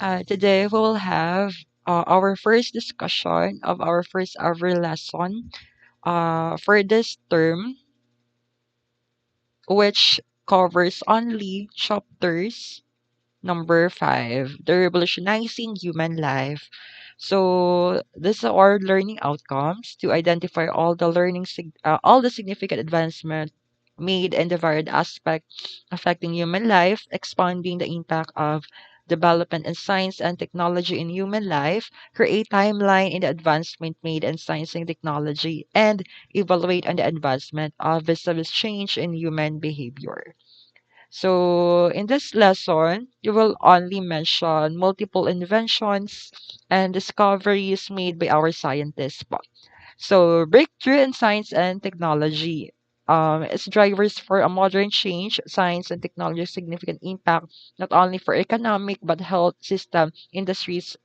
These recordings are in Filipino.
Today we will have our first discussion of our first ever lesson for this term, which covers only chapters number 5, the revolutionizing human life. So this are our learning outcomes to identify all the significant advancement made in the varied aspects affecting human life, expanding the impact of development in science and technology in human life, create timeline in the advancement made in science and technology, and evaluate on the advancement of business change in human behavior. So, in this lesson, you will only mention multiple inventions and discoveries made by our scientists. So, breakthrough in science and technology is drivers for a modern change. Science and technology significant impact not only for economic but health system, industries,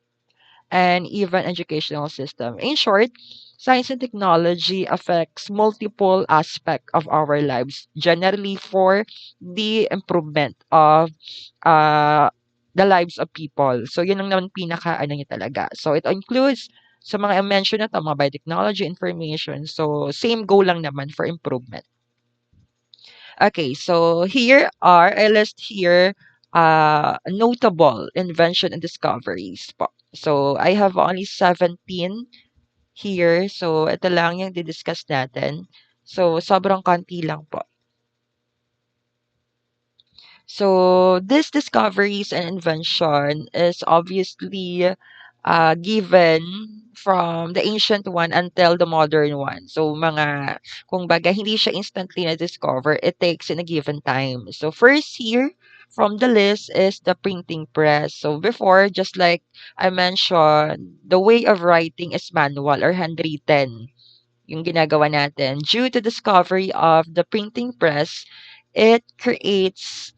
and even educational system. In short, science and technology affects multiple aspects of our lives, generally for the improvement of uh, the lives of people. So, yun ang naman pinaka-ano niya talaga. So, it includes sa mga i-mention na to, mga biotechnology, information. So, same goal lang naman for improvement. Okay, so here are, I list here notable invention and discoveries po. So, I have only 17 here. So, ito lang yung didiscuss natin. So, sobrang konti lang po. So, this discoveries and invention is obviously given from the ancient one until the modern one. So, kung baga, hindi siya instantly na-discover. It takes in a given time. So, first here from the list is the printing press. So, before, just like I mentioned, the way of writing is manual or handwritten yung ginagawa natin. Due to discovery of the printing press, it creates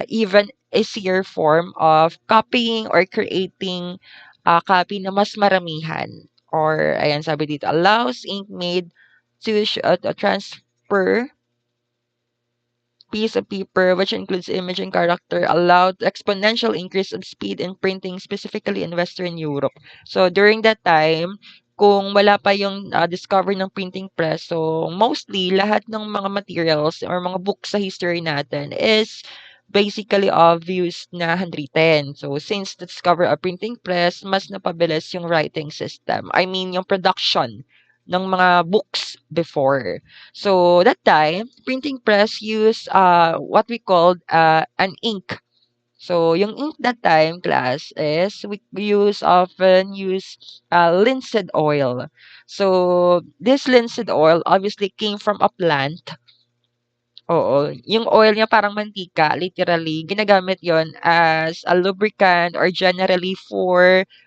even easier form of copying or creating a copy na mas maramihan. Or, ayan, sabi dito, allows ink made to transfer piece of paper, which includes image and character, allowed exponential increase of speed in printing, specifically in Western Europe. So, during that time, kung wala pa yung discovery ng printing press, so mostly lahat ng mga materials or mga books sa history natin is basically obvious na handwritten. So, since the discovery of printing press, mas napabilis yung writing system. I mean, yung production ng mga books before. So that time, printing press used what we called an ink. So yung ink that time, class, is often use linseed oil. So this linseed oil obviously came from a plant. Oo, yung oil niya parang mantika, literally, ginagamit yon as a lubricant or generally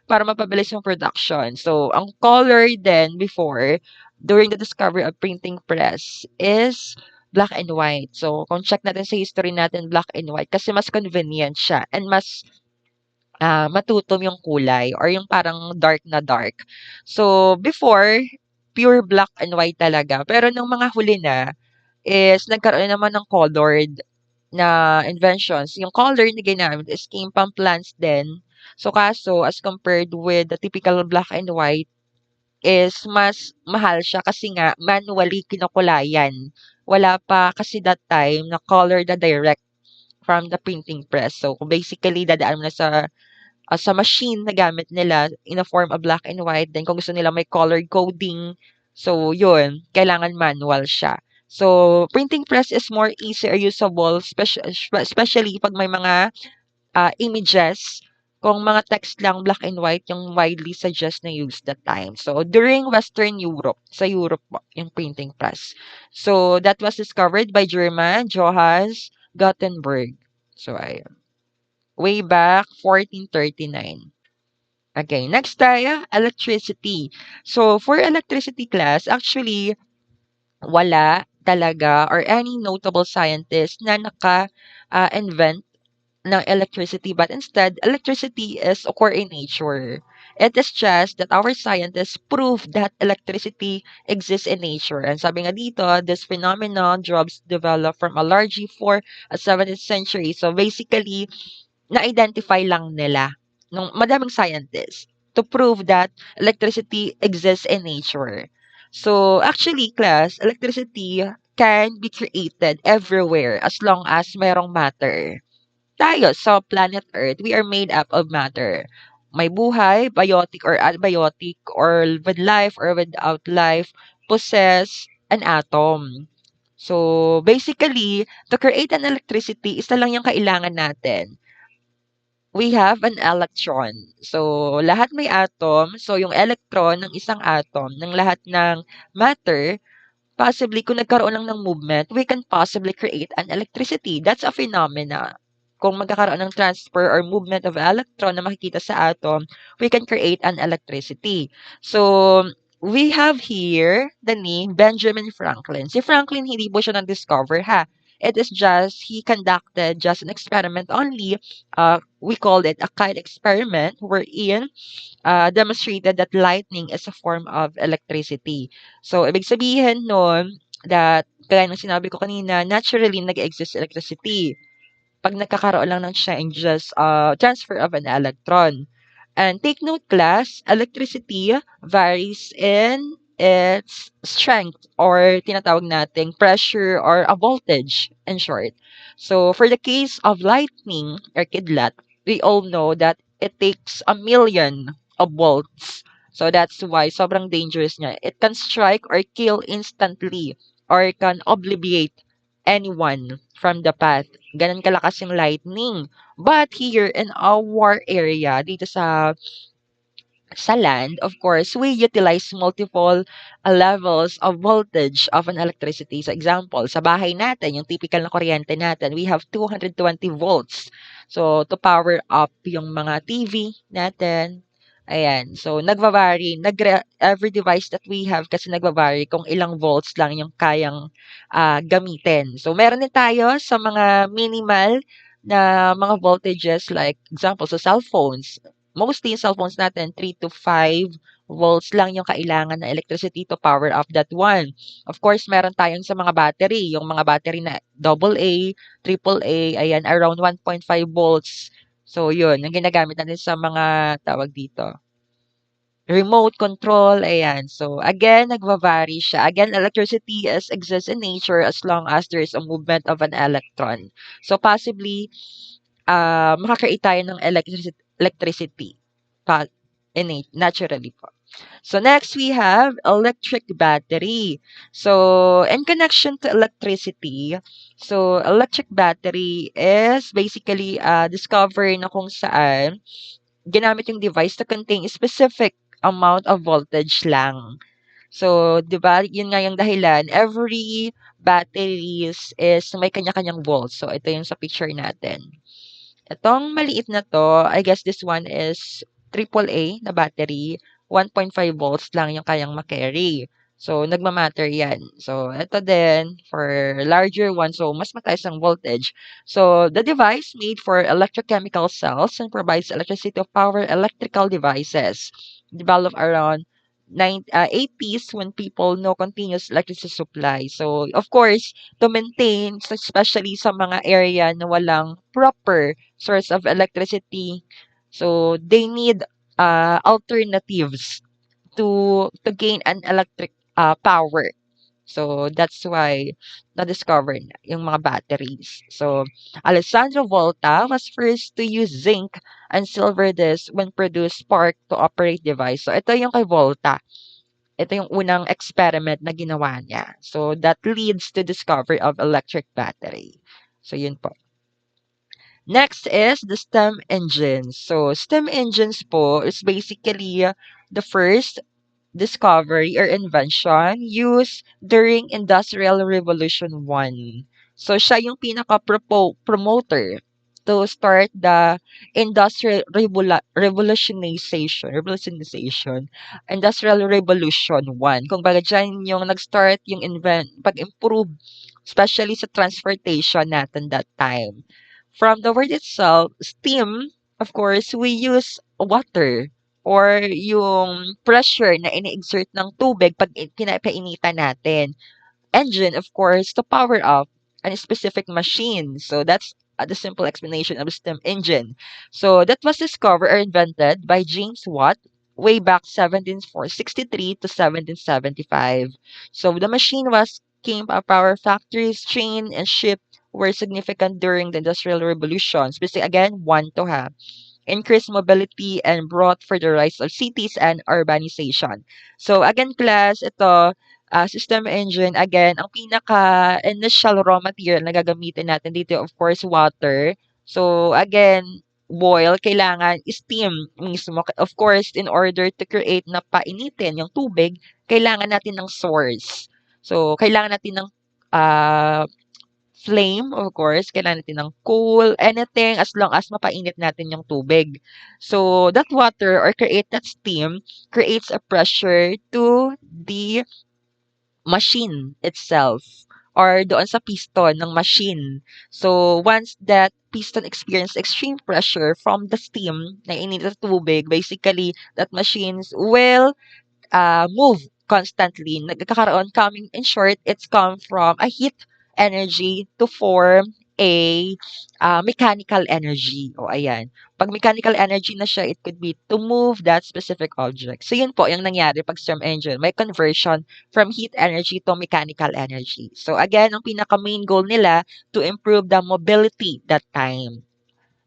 para mapabilis yung production. So, ang color then before, during the discovery of printing press is black and white. So, kung check natin sa history natin, black and white kasi mas convenient siya and mas matutom yung kulay or yung parang dark na dark. So, before, pure black and white talaga. Pero nung mga huli na, is nagkaroon naman ng colored na inventions. Yung color na ginamit is came from plants din. So, kaso, as compared with the typical black and white, is mas mahal siya kasi nga manually kinukulayan. Wala pa kasi that time na color na direct from the printing press. So, basically, dadaan mo na sa machine na gamit nila in a form of black and white. Then kung gusto nila may colored coding, so yun, kailangan manual siya. So, printing press is more easier usable, especially pag may mga images. Kung mga text lang, black and white, yung widely suggest na use that time. So, during Western Europe, sa Europe po, yung printing press. So, that was discovered by German Johannes Gutenberg. So, ayun. Way back 1439. Okay, next tayo, electricity. So, for electricity class, actually, wala talaga or any notable scientist na naka-invent ng electricity. But instead, electricity is occur in nature. It is just that our scientists prove that electricity exists in nature. And sabi nga dito, this phenomenon drops developed from a largely for a 17th century. So basically, na-identify lang nila. ng madaming scientists to prove that electricity exists in nature. So, actually, class, electricity can be created everywhere as long as merong matter. Tayo sa planet Earth, we are made up of matter. May buhay, biotic or abiotic, or with life or without life, possess an atom. So, basically, to create an electricity, isa lang yung kailangan natin. We have an electron. So, lahat may atom. So, yung electron ng isang atom, ng lahat ng matter, possibly kung nagkaroon lang ng movement, we can possibly create an electricity. That's a phenomena. Kung magkakaroon ng transfer or movement of electron na makikita sa atom, we can create an electricity. So, we have here the name Benjamin Franklin. Si Franklin, hindi po siya nag-discover ha. It is just, he conducted just an experiment only. We called it a kite experiment wherein demonstrated that lightning is a form of electricity. So, ibig sabihin nun that, kaya ng sinabi ko kanina, naturally nag-exist electricity. Pag nagkakaroon lang ng changes, transfer of an electron. And take note, class, electricity varies in its strength or tinatawag nating pressure or a voltage, in short. So, for the case of lightning or kidlat, we all know that it takes a million of volts. So, that's why sobrang dangerous niya. It can strike or kill instantly or it can obliterate anyone from the path. Ganun kalakas yung lightning. But here in our area, dito sa land, of course, we utilize multiple levels of voltage of an electricity. So, example, sa bahay natin, yung typical na kuryente natin, we have 220 volts. So, to power up yung mga TV natin. Ayan. So, nagva-vary. Every device that we have kasi nagva-vary kung ilang volts lang yung kayang gamitin. So, meron din tayo sa mga minimal na mga voltages like example sa cellphones. Mostly yung cellphones natin, 3 to 5 volts lang yung kailangan na electricity to power up that one. Of course, meron tayong sa mga battery. Yung mga battery na AA, AAA, ayan, around 1.5 volts. So, yun, yung ginagamit natin sa mga tawag dito. Remote control, ayan. So, again, nagva-vary siya. Again, electricity exists in nature as long as there is a movement of an electron. So, possibly, makakreate tayo ng electricity pa innate, naturally po. So next we have electric battery. So in connection to electricity, so electric battery is basically discovery na kung saan ginamit yung device to contain a specific amount of voltage lang. So, 'di ba, yun nga yung dahilan, every batteries is may kanya-kanyang volts. So, ito yung sa picture natin. Itong maliit na 'to, I guess this one is AAA na battery, 1.5 volts lang yung kayang ma-carry. So, nagma-matter 'yan. So, ito din for larger one, so mas mataas ang voltage. So, the device made for electrochemical cells and provides electricity to power electrical devices. Developed around 80s when people no continuous electricity supply. So, of course, to maintain, especially sa mga area na walang proper source of electricity. So they need alternatives to gain an electric power. So that's why na-discover na yung mga batteries. So Alessandro Volta was first to use zinc and silver disc when produce spark to operate device. So ito yung kay Volta. Ito yung unang experiment na ginawa niya. So that leads to discovery of electric battery. So yun po. Next is the STEM engines. So, STEM engines po is basically the first discovery or invention used during Industrial Revolution 1. So, siya yung pinaka-promoter to start the revolutionization, Industrial Revolution 1. Kung baga dyan yung nag-start yung pag-improve, especially sa transportation natin that time. From the word itself, steam, of course, we use water or yung pressure na ini-exert ng tubig pag pinapainitan natin. Engine, of course, to power up a specific machine. So that's the simple explanation of steam engine. So that was discovered or invented by James Watt way back 1763 to 1775. So the machine was came up our factories, train, and ship were significant during the Industrial Revolution. Specifically, again, one to have increased mobility and brought for the rise of cities and urbanization. So again, class, ito, system engine, again, ang pinaka-initial raw material na gagamitin natin dito, of course, water. So again, boil, kailangan steam mismo. Of course, in order to create na painitin yung tubig, kailangan natin ng source. So, kailangan natin ng ah flame, of course, kailangan natin ng coal, anything as long as mapainit natin yung tubig. So, that water or create that steam creates a pressure to the machine itself or doon sa piston ng machine. So, once that piston experience extreme pressure from the steam na init sa tubig, basically, that machines will move constantly. Nagkakaroon coming in short, it's come from a heat energy to form a mechanical energy. O ayan. Pag mechanical energy na siya, it could be to move that specific object. So yun po yung nangyari pag steam engine. May conversion from heat energy to mechanical energy. So again, ang pinaka main goal nila to improve the mobility that time.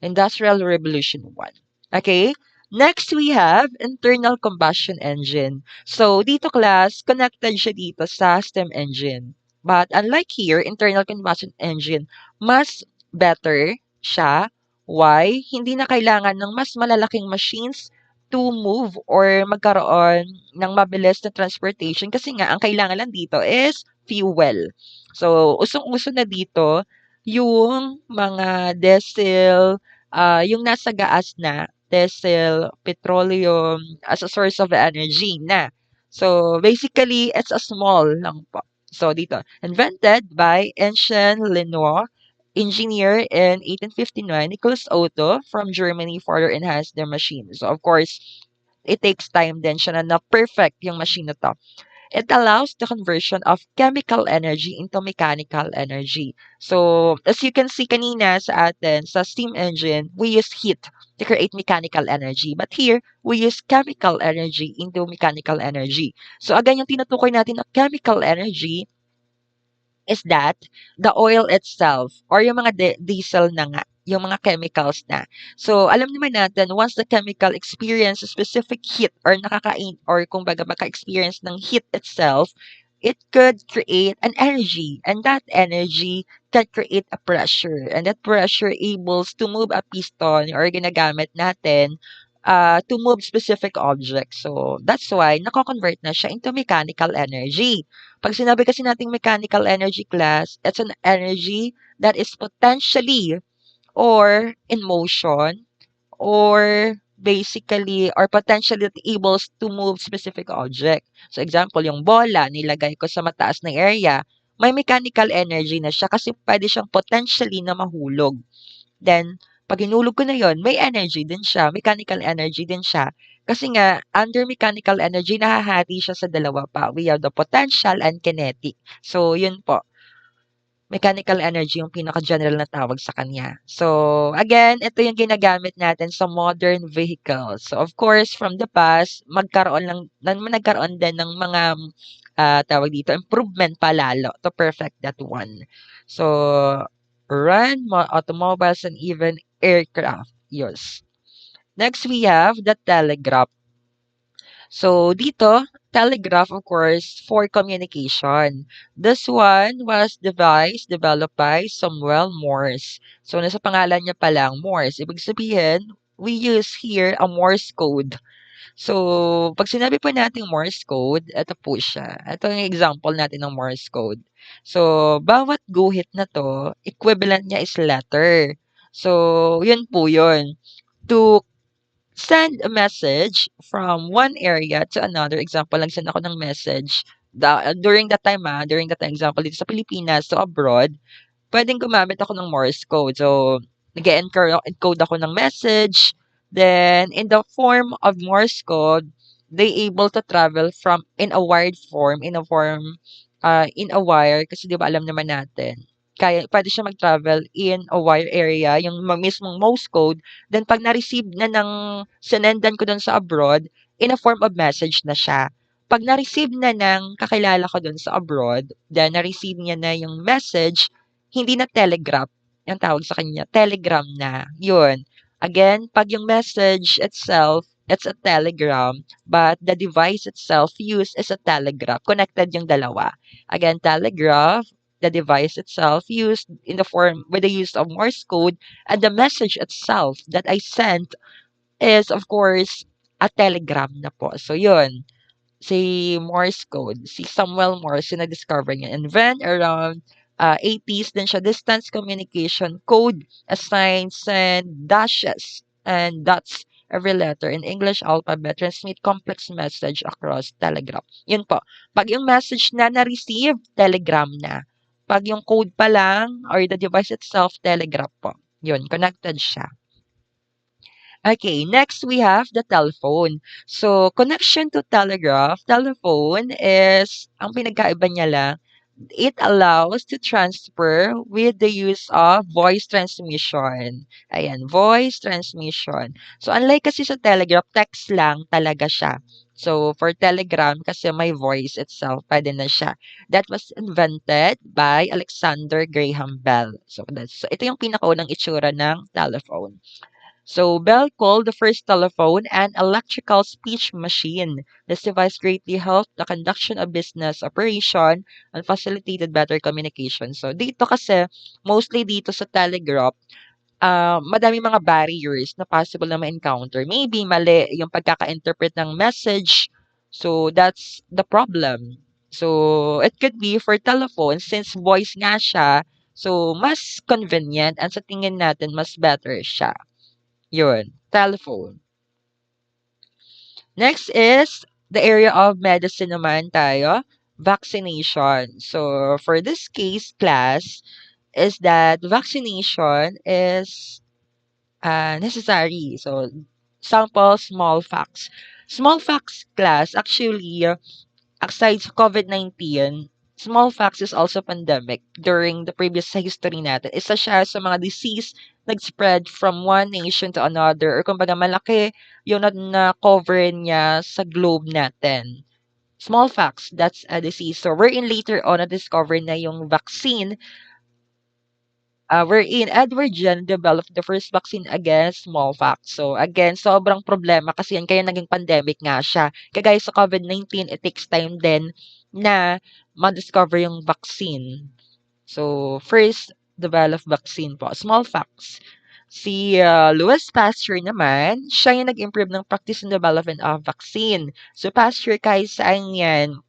Industrial Revolution 1. Okay? Next, we have internal combustion engine. So, dito class, connected siya dito sa steam engine. But unlike here, internal combustion engine, mas better siya. Why? Hindi na kailangan ng mas malalaking machines to move or magkaroon ng mabilis na transportation kasi nga ang kailangan lang dito is fuel. So, usong-uso na dito yung mga diesel, yung nasa gaas na, diesel, petroleum as a source of energy na. So, basically, it's a small lang po. So, dito, invented by Etienne Lenoir, engineer in 1859, Nicholas Otto from Germany further enhanced their machine. So, of course, it takes time din siya na perfect yung machine na to. It allows the conversion of chemical energy into mechanical energy. So, as you can see kanina sa atin, sa steam engine, we use heat to create mechanical energy. But here, we use chemical energy into mechanical energy. So, again, yung tinutukoy natin na chemical energy is that the oil itself or yung mga diesel na nga, yung mga chemicals na. So, alam naman natin, once the chemical experience a specific heat or nakakain or kung baga maka-experience ng heat itself, it could create an energy and that energy can create a pressure and that pressure enables to move a piston or ginagamit natin to move specific objects. So, that's why nako-convert na siya into mechanical energy. Pag sinabi kasi nating mechanical energy class, it's an energy that is potentially or in motion or basically or potentially able to move specific object. So example, yung bola nilagay ko sa mataas na area, may mechanical energy na siya kasi pwede siyang potentially na mahulog. Then, pag hinulog ko na yon, may energy din siya, mechanical energy din siya. Kasi nga, under mechanical energy, nahahati siya sa dalawa pa. We have the potential and kinetic. So, yun po. Mechanical energy yung pinaka-general na tawag sa kanya. So, again, ito yung ginagamit natin sa modern vehicles. So, of course, from the past, nagkaroon din ng mga tawag dito, improvement pa lalo to perfect that one. So, run automobiles and even aircraft. Yes. Next, we have the telegraph. So, dito, telegraph, of course, for communication. This one was developed by Samuel Morse. So, nasa pangalan niya pa lang, Morse. Ibig sabihin, we use here a Morse code. So, pag sinabi po natin Morse code, ito po siya. Ito yung example natin ng Morse code. So, bawat guhit na to, equivalent niya is letter. So, yun po yun. To send a message from one area to another. Example, nag-send ako ng message during that time, example, dito sa Pilipinas to abroad, pwedeng gumamit ako ng Morse code. So, nag-encode ako ng message. Then, in the form of Morse code, they able to travel from in a wired form, in a wire, kasi di ba alam naman natin, puwede siya mag-travel in a wire area, yung mismong Morse code. Then 'pag na-receive na ng sinendan ko dun sa abroad, in a form of message na siya. 'Pag na-receive na ng kakilala ko dun sa abroad, then na-receive niya na yung message, hindi na telegraph ang tawag sa kanya, telegram na, yun. Again, 'pag yung message itself, it's a telegram, but the device itself used is a telegraph, connected yung dalawa. Again, telegraph, the device itself used in the form with the use of Morse code, and the message itself that I sent is of course a telegram na po. So yun, si Morse code, si Samuel Morse yung na-discover niya. And then around 80s din siya, distance communication code, assigns and dashes and dots every letter in English alphabet transmit complex message across telegraph. Yun po. Pag yung message na na-receive, telegram na. Pag yung code pa lang or the device itself, telegraph po. Yun, connected siya. Okay, next we have the telephone. So, connection to telephone is, ang pinagkaiba niya lang, it allows to transfer with the use of voice transmission. Ayan, voice transmission. So, unlike kasi sa telegraph, text lang talaga siya. So, for telegram, kasi may voice itself, pwede na siya. That was invented by Alexander Graham Bell. So, ito yung pinakaunang itsura ng telephone. So Bell called the first telephone an electrical speech machine. This device greatly helped the conduction of business operation and facilitated better communication. So dito kasi, mostly dito sa telegraph, madaming mga barriers na possible na ma-encounter. Maybe mali yung pagkaka-interpret ng message. So that's the problem. So it could be for telephone, since voice nga siya, so mas convenient and sa tingin natin mas better siya. Yun, telephone. Next is the area of medicine naman tayo, vaccination. So, for this case class is that vaccination is necessary. So, sample small facts. Small facts class, actually, aside sa COVID-19, smallpox is also pandemic during the previous sa history natin. Isa siya sa mga disease nag-spread from one nation to another or kumbaga malaki yung na-cover niya sa globe natin. Smallpox, that's a disease. So, wherein later on na-discover na yung vaccine, wherein Edward Jenner developed the first vaccine against smallpox. So, again, sobrang problema kasi yan kaya naging pandemic nga siya. Kagaya sa COVID-19, it takes time din na ma-discover yung vaccine. So, first develop vaccine po, smallpox. Si Louis Pasteur naman, siya yung nag-improve ng practice and development of vaccine. So, Pasteur, kahit saan yan,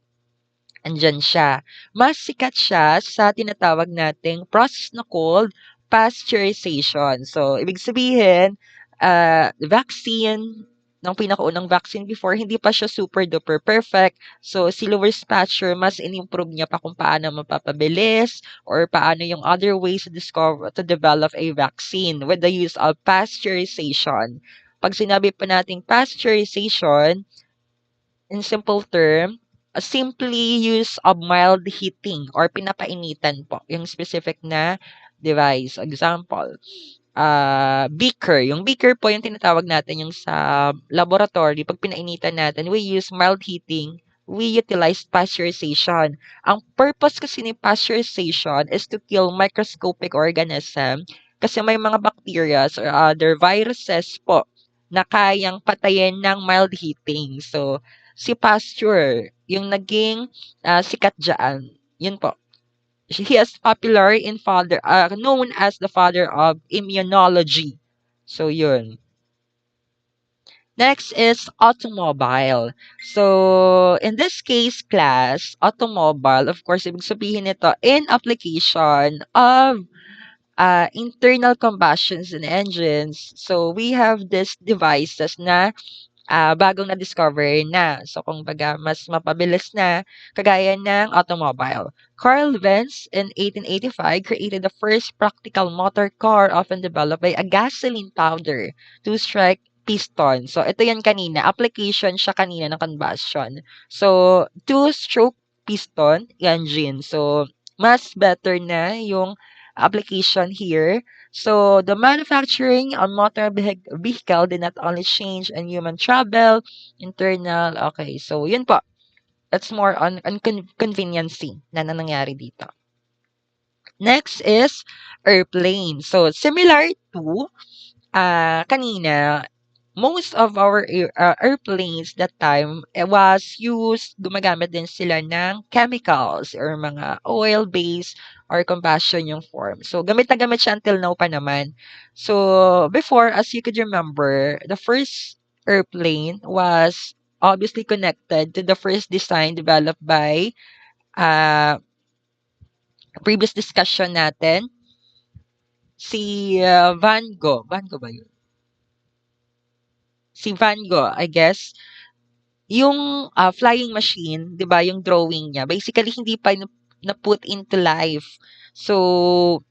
andiyan siya. Mas sikat siya sa tinatawag nating process na called pasteurization. So, ibig sabihin, vaccine, ng pinakaunang vaccine before, hindi pa siya super duper perfect. So, si Louis Pasteur, mas in-improve niya pa kung paano mapapabilis or paano yung other ways to develop a vaccine with the use of pasteurization. Pag sinabi pa nating pasteurization, in simple term, simply use of mild heating or pinapainitan po yung specific na device. Example, beaker. Yung beaker po yung tinatawag natin yung sa laboratory. Pag pinainitan natin, we use mild heating. We utilize pasteurization. Ang purpose kasi ni pasteurization is to kill microscopic organism kasi may mga bacteria or other viruses po na kayang patayin ng mild heating. So, si Pasteur, yung naging sikat dyan. Yun po. He is popular in known as the father of immunology. So, yun. Next is automobile. So, in this case class, automobile, of course, ibig sabihin nito, in application of internal combustions and engines. So, we have these devices na bagong na-discover na. So, kung baga, mas mapabilis na, kagaya ng automobile. Carl Benz in 1885 created the first practical motor car often developed by a gasoline powder to strike piston. So, ito yan kanina. Application siya kanina ng combustion. So, two-stroke piston engine. So, mas better na yung application here. So the manufacturing on motor vehicle did not only change on human travel, internal, okay. So yun po. That's more on conveniency na nangyari dito. Next is airplane. So similar to kanina, most of our airplanes that time was used, gumagamit din sila ng chemicals or mga oil-based or combustion yung form. So, gamit na gamit siya until now pa naman. So, before, as you could remember, the first airplane was obviously connected to the first design developed by previous discussion natin, si Van Gogh. Van Gogh ba yun? Si Van Gogh, I guess. Yung, flying machine, 'di ba, yung drawing niya, basically hindi pa na-put into life. So,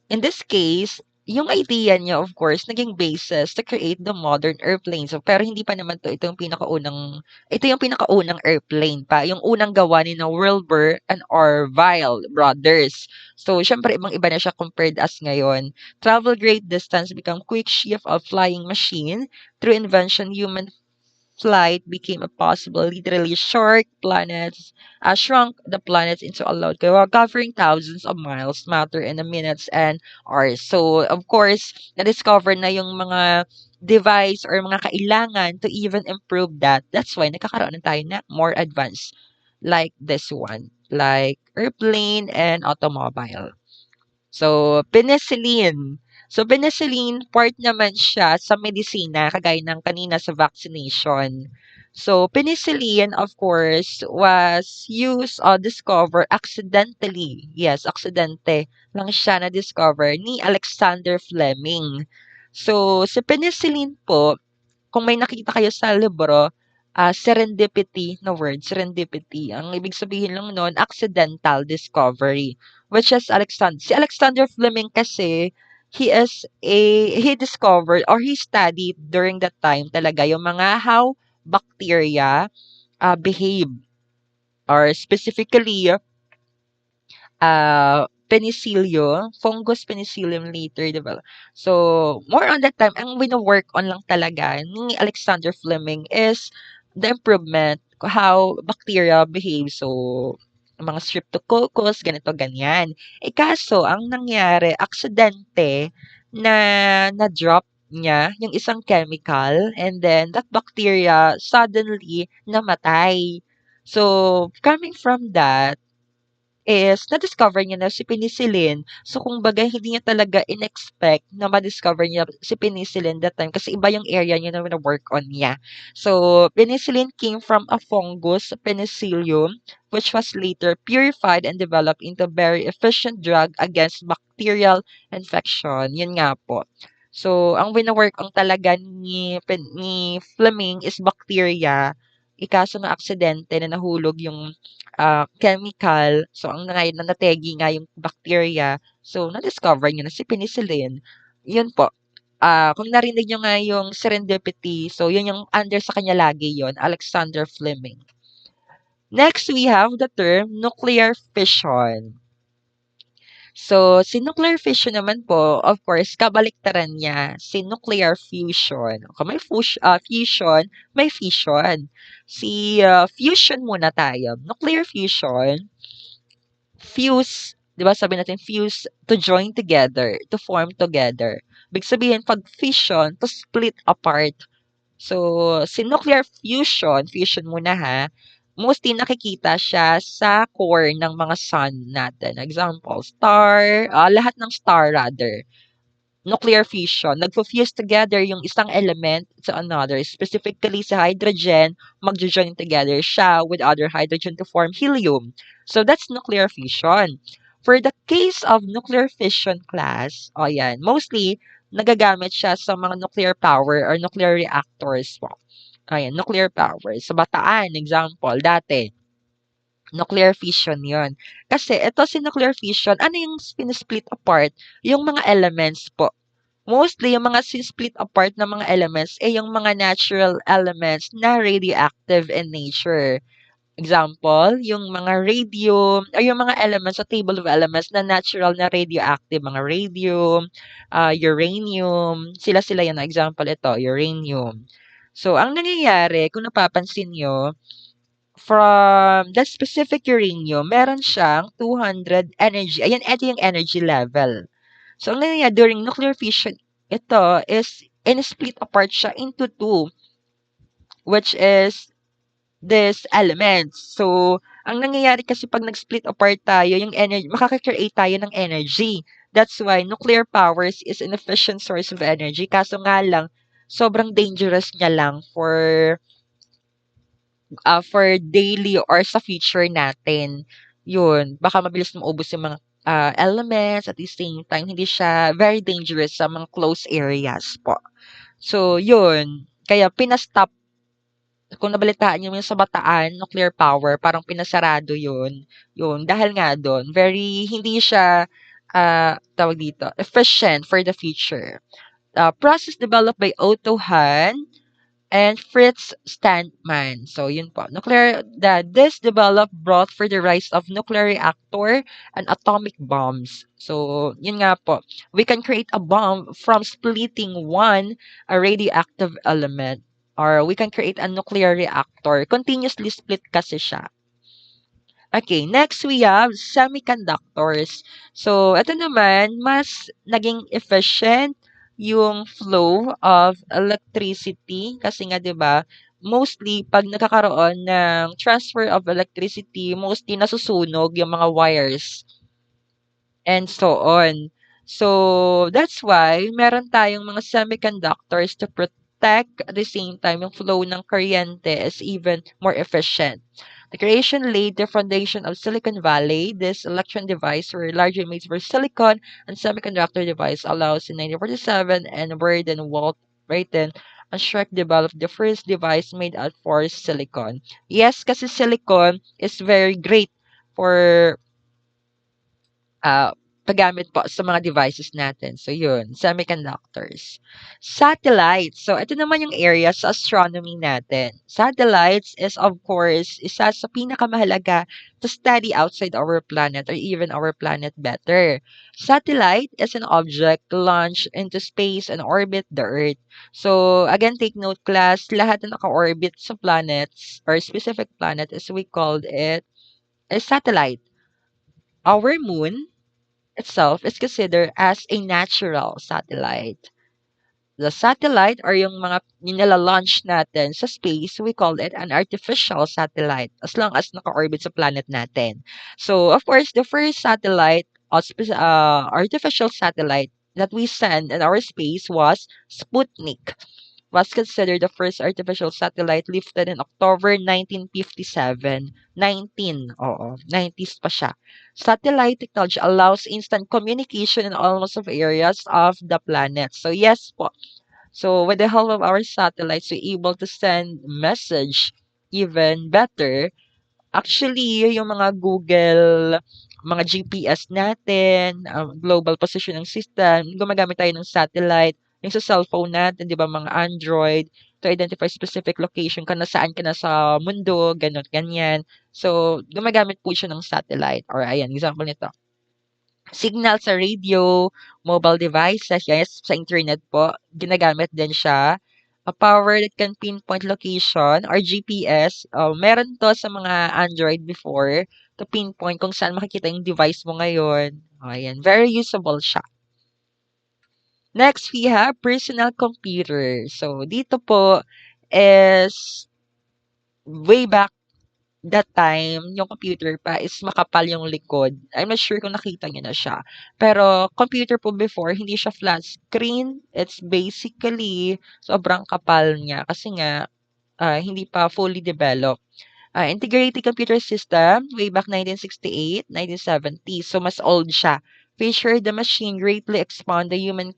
in this case, yung idea niya, of course, naging basis to create the modern airplane. So, pero hindi pa naman 'to, ito yung pinakaunang airplane pa, yung unang gawa ni na Wilbur and Orville brothers. So, siyempre ibang-iba na siya compared as ngayon. Travel great distance become quick shift of flying machine through invention human flight became a possible, literally shrunk the planets into a load, covering thousands of miles, matter in the minutes and hours. So, of course, na-discover na yung mga device or mga kailangan to even improve that. That's why nagkakaroon na tayo na more advanced like this one, like airplane and automobile. So, penicillin. So, penicillin, part naman siya sa medisina, kagaya ng kanina sa vaccination. So, penicillin, of course, was used or discovered accidentally. Yes, aksidente lang siya na-discover ni Alexander Fleming. So, sa penicillin po, kung may nakita kayo sa libro, serendipity na word, serendipity. Ang ibig sabihin lang nun, accidental discovery. Which is si Alexander Fleming kasi, he discovered or he studied during that time talaga yung mga how bacteria behave, or specifically penicillium, fungus penicillium later developed. So, more on that time, ang wino-work on lang talaga ni Alexander Fleming is the improvement how bacteria behave. So, mga streptococcus, ganito, ganyan. Eh, kaso, ang nangyari, aksidente na-drop niya yung isang chemical and then that bacteria suddenly namatay. So, coming from that, is na-discover niya na si penicillin. So, kumbaga hindi niya talaga in-expect na ma-discover niya si penicillin that time kasi iba yung area niya na wino-work on niya. So, penicillin came from a fungus, Penicillium, which was later purified and developed into a very efficient drug against bacterial infection. Yun nga po. So, ang wino-work on talaga ni Fleming is bacteria. Ikaso nga aksidente na nahulog yung chemical. So, ang nategi nga yung bacteria. So, na-discover niya na si penicillin. Yun po. Kung narinig niyo nga yung serendipity, so yun yung under sa kanya lagi yon, Alexander Fleming. Next, we have the term nuclear fission. So, si nuclear fission naman po, of course, kabaliktaran niya si nuclear fusion. Kung may fusion, may fission. Si fusion muna tayo. Nuclear fusion, fuse, 'di ba sabi natin fuse, to join together, to form together. Ibig sabihin, pag fission, to split apart. So, si nuclear fusion muna ha, mostly nakikita siya sa core ng mga sun natin. Example, lahat ng star rather. Nuclear fission, nagfo-fuse together yung isang element to another. Specifically sa hydrogen, magjo-join together siya with other hydrogen to form helium. So, that's nuclear fission. For the case of nuclear fission class, yan, mostly, nagagamit siya sa mga nuclear power or nuclear reactors po. Ayan, nuclear power. Sa Bataan, example, dati, nuclear fission yon. Kasi ito si nuclear fission, ano yung split apart? Yung mga elements po. Mostly, yung mga split apart na mga elements, yung mga natural elements na radioactive in nature. Example, yung mga radium ay yung mga elements sa table of elements na natural na radioactive, mga radium, uranium, sila-sila yan. Example ito, uranium. So, ang nangyayari, kung napapansin nyo, from that specific uranium, meron siyang 200 energy. Ayan, ito yung energy level. So, ang nangyayari during nuclear fission, ito is in-split apart siya into two, which is these elements. So, ang nangyayari kasi 'pag nag-split apart tayo, yung energy makaka-create tayo ng energy. That's why nuclear powers is an efficient source of energy. Kaso nga lang, sobrang dangerous niya lang for daily or sa future natin. Yun, baka mabilis maubos yung mga elements at the same time, hindi siya very dangerous sa mga close areas po. So, yun. Kaya pinastop kung nabalitaan niyo yung sa Bataan, nuclear power, parang pinasarado yun. Yun, dahil nga doon, very, hindi siya, tawag dito, efficient for the future. Process developed by Otto Hahn and Fritz Standman. So, yun po. This developed brought for the rise of nuclear reactor and atomic bombs. So, yun nga po. We can create a bomb from splitting a radioactive element, or we can create a nuclear reactor. Continuously split kasi siya. Okay, next we have semiconductors. So, ito naman, mas naging efficient yung flow of electricity kasi nga 'di ba, mostly 'pag nagkakaroon ng transfer of electricity, mostly nasusunog yung mga wires and so on. So, that's why meron tayong mga semiconductors to protect at the same time yung flow ng kuryente is even more efficient. The creation laid the foundation of Silicon Valley. This electron device were largely made for silicon and semiconductor device allows in 1947 and Burden Walt Wrighton and Shrek developed the first device made out for silicon. Yes, kasi silicon is very great for ah, paggamit po sa mga devices natin. So, yun, semiconductors. Satellites. So, ito naman yung area sa astronomy natin. Satellites is, of course, isa sa pinakamahalaga to study outside our planet or even our planet better. Satellite is an object launched into space and orbit the Earth. So, again, take note class, lahat na naka-orbit sa planets or specific planet is we called it a satellite. Our moon itself is considered as a natural satellite. The satellite or yung mga nila-launch natin sa space, we call it an artificial satellite as long as naka-orbit sa planet natin. So, of course, the first satellite, artificial satellite that we sent in our space was Sputnik. Was considered the first artificial satellite lifted in October 1957. 19, oo, 90s pa siya. Satellite technology allows instant communication in almost of areas of the planet. So yes po. So with the help of our satellites, we're able to send message even better. Actually, yung mga Google, mga GPS natin, global positioning system, gumagamit tayo ng satellite. Yung sa cellphone natin, 'di ba, mga Android, to identify specific location kung nasaan ka na sa mundo, gano'n, ganyan. So, gumagamit po siya ng satellite or ayan, example nito. Signal sa radio, mobile devices, yes, sa internet po, ginagamit din siya. A power that can pinpoint location or GPS, meron 'to sa mga Android before to pinpoint kung saan makikita yung device mo ngayon. Ayan, very usable siya. Next, we have personal computer. So, dito po is way back that time, yung computer pa is makapal yung likod. I'm not sure kung nakita niyo na siya. Pero computer po before, hindi siya flat screen. It's basically sobrang kapal niya kasi nga hindi pa fully developed. Integrated computer system, way back 1968, 1970. So, mas old siya. Featured the machine greatly expand the human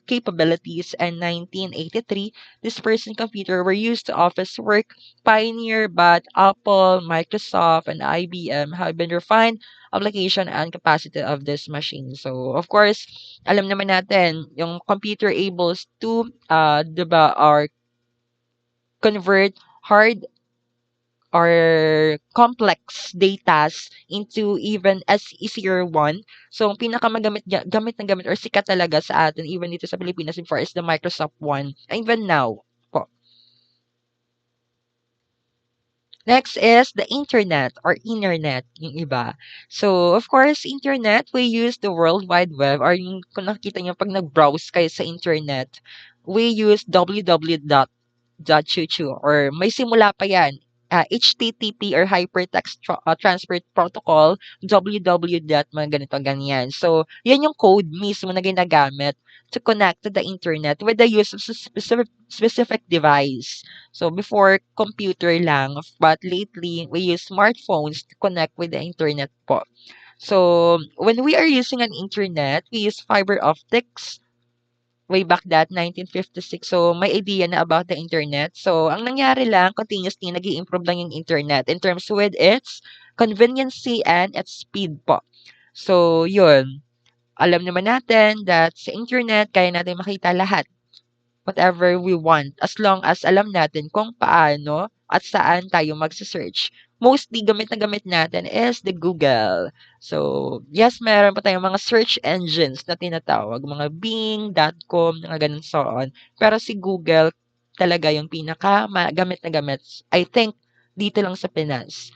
capabilities and 1983, this person computer were used to office work. Pioneer, but Apple, Microsoft, and IBM have been refined application and capacity of this machine. So, of course, alam naman natin, yung computer able to, diba, or convert hard or complex datas into even as easier one. So, ang gamit na gamit or sikat talaga sa atin even dito sa Pilipinas before is the Microsoft one. Even now po. Next is the internet or internet, yung iba. So, of course, internet, we use the World Wide Web or yung kung nakikita niyo 'pag nag-browse kayo sa internet, we use www.chuchu or may simula pa 'yan, HTTP or Hypertext Transfer Protocol, www dot mga ganito, ganyan. So, 'yan yung code mismo na ginagamit to connect to the internet with the use of specific device. So before computer lang, but lately we use smartphones to connect with the internet po. So when we are using an internet, we use fiber optics way back that 1956. So may idea na about the internet. So ang nangyari lang, continuously nag-i-improve lang yung internet in terms with its conveniency and its speed po. So yun, alam naman natin that sa internet, kaya natin makita lahat whatever we want as long as alam natin kung paano at saan tayo magse-search. Mostly gamit natin is the Google. So, yes, meron pa tayong mga search engines na tinatawag, mga Bing.com, mga ganun so on. Pero si Google talaga yung pinaka gamit na gamit. I think dito lang sa Pinas.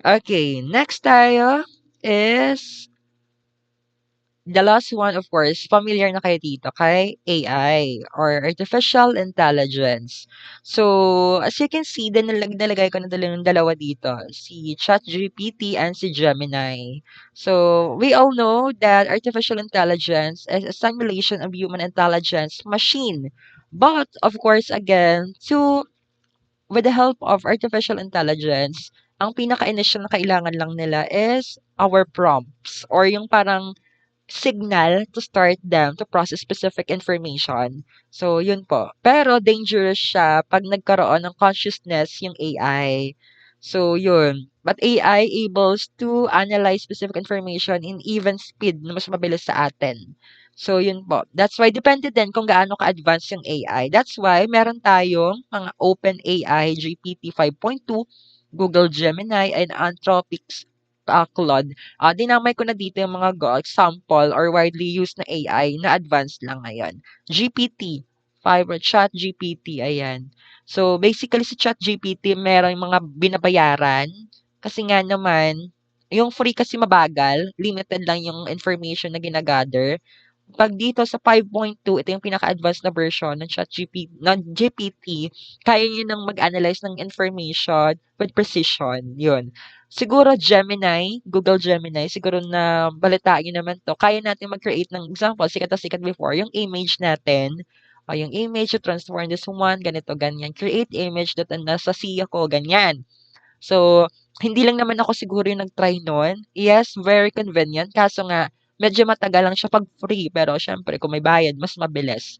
Okay, next tayo is the last one, of course, familiar na kayo dito kay AI or artificial intelligence. So, as you can see, nalagay ko na yung dalawa dito, si ChatGPT and si Gemini. So, we all know that artificial intelligence is a simulation of human intelligence machine. But, of course, again, with the help of artificial intelligence, ang pinaka-initial na kailangan lang nila is our prompts or yung parang signal to start them to process specific information. So, yun po. Pero dangerous siya pag nagkaroon ng consciousness yung AI. So, yun. But AI able to analyze specific information in even speed na mas mabilis sa atin. So, yun po. That's why, depende din kung gaano ka-advanced yung AI. That's why, meron tayong mga OpenAI, GPT 5.2, Google Gemini, and Anthropic's Claude. Dinamay ko na dito yung mga example or widely used na AI na advanced lang ngayon. GPT, Fiverr, ChatGPT, ayan. So, basically si ChatGPT, meron mga binabayaran kasi nga naman, yung free kasi mabagal, limited lang yung information na ginagather. 'Pag dito sa 5.2, ito yung pinaka-advanced na version ng GPT, kaya niya ng mag-analyze ng information with precision, yun. Siguro Gemini, Google Gemini, siguro na balitaan niyo naman 'to, kaya natin mag-create ng example, sikat na sikat before, yung image natin, yung image, transform this one, ganito, ganyan. Create image that nasa sea ako, ganyan. So, hindi lang naman ako siguro yung nag-try nun. Yes, very convenient. Kaso nga, medyo matagal lang siya 'pag free. Pero siyempre, kung may bayad, mas mabilis.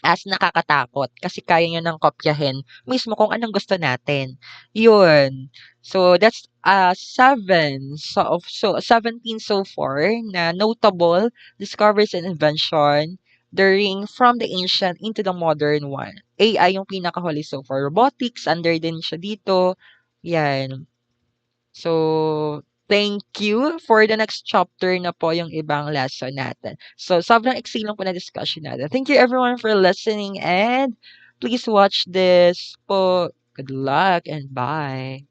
As nakakatakot kasi kaya niya ng kopyahin mismo kung anong gusto natin. Yun. So, that's 17 so far na notable discoveries and invention during from the ancient into the modern one. AI yung pinakahuli so far. Robotics, under din siya dito. Yan. So, thank you. For the next chapter na po yung ibang lesson natin. So, sobrang iksi lang po na discussion natin. Thank you everyone for listening and please watch this po. Good luck and bye.